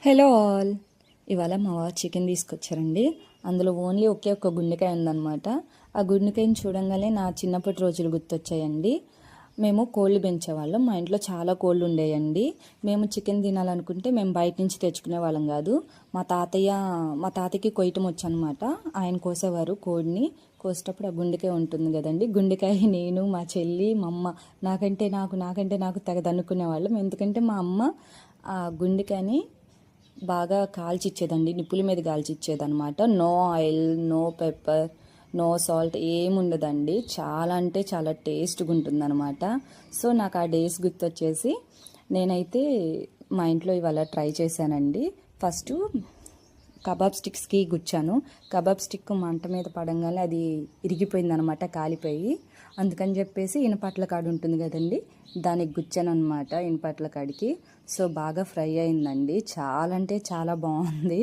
Hello all. ఇవాళ మా వారు చికెన్ తీసుకొచ్చారండి. అందులో ఓన్లీ ఒకే ఒక్క గుండెకాయ ఉందన్నమాట. ఆ గుండెకాయని చూడంగానే నా చిన్నప్పటి రోజులు గుర్తొచ్చాయండి. మేము కోళ్ళు పెంచేవాళ్ళం. మా ఇంట్లో చాలా కోళ్ళు ఉండేయండి. మేము చికెన్ తినాలనుకుంటే మేము బయట నుంచి తెచ్చుకునే వాళ్ళం కాదు. మా తాతయ్యకి కొయ్యటం వచ్చనమాట. ఆయన కోసేవారు కోడిని. కోసేటప్పుడు ఆ గుండెకాయ ఉంటుంది కదండి, గుండెకాయ నేను, మా చెల్లి, మా అమ్మ నాకంటే నాకు తెగ దన్నుకునే వాళ్ళం. ఎందుకంటే మా అమ్మ ఆ గుండెకాయని బాగా కాల్చిచ్చేదండి, నిప్పుల మీద కాల్చిచ్చేదనమాట. No oil, no pepper, no salt ఏముండదండి. చాలా అంటే చాలా టేస్ట్గా ఉంటుందన్నమాట. సో నాకు ఆ డేస్ గుర్తొచ్చేసి నేనైతే మా ఇంట్లో ఇవాళ ట్రై చేశానండి. ఫస్ట్ కబాబ్ స్టిక్స్కి గుచ్చాను. కబాబ్ స్టిక్ మంట మీద పడంగానే అది ఇరిగిపోయింది అనమాట, కాలిపోయి. అందుకని చెప్పేసి ఇనపట్ల కాడు ఉంటుంది కదండి, దానికి గుచ్చాను అనమాట, ఇనపట్ల కాడికి. సో బాగా ఫ్రై అయిందండి. చాలా అంటే చాలా బాగుంది.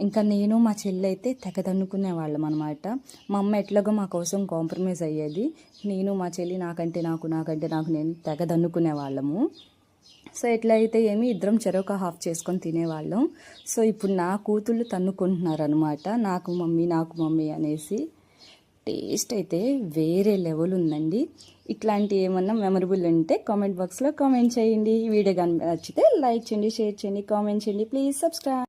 ఇంకా నేను మా చెల్లి అయితే తెగదన్నుకునే వాళ్ళం అనమాట. మా అమ్మ ఎట్లాగో మా కోసం కాంప్రమైజ్ అయ్యేది. నేను మా చెల్లి నాకంటే నాకు నేను తెగదన్నుకునే వాళ్ళము. సో ఎట్లయితే ఏమి ఇద్దరం చెరొక హాఫ్ చేసుకొని తినేవాళ్ళం. సో ఇప్పుడు నా కూతుళ్ళు తన్నుకుంటున్నారు అనమాట, నాకు మమ్మీ అనేసి. టేస్ట్ అయితే వేరే లెవెల్ ఉందండి. ఇట్లాంటి ఏమన్నా మెమరబుల్ ఉంటే కామెంట్ బాక్స్లో కామెంట్ చేయండి. వీడియో కానీ నచ్చితే లైక్ చేయండి, షేర్ చేయండి, కామెంట్ చేయండి. Please subscribe.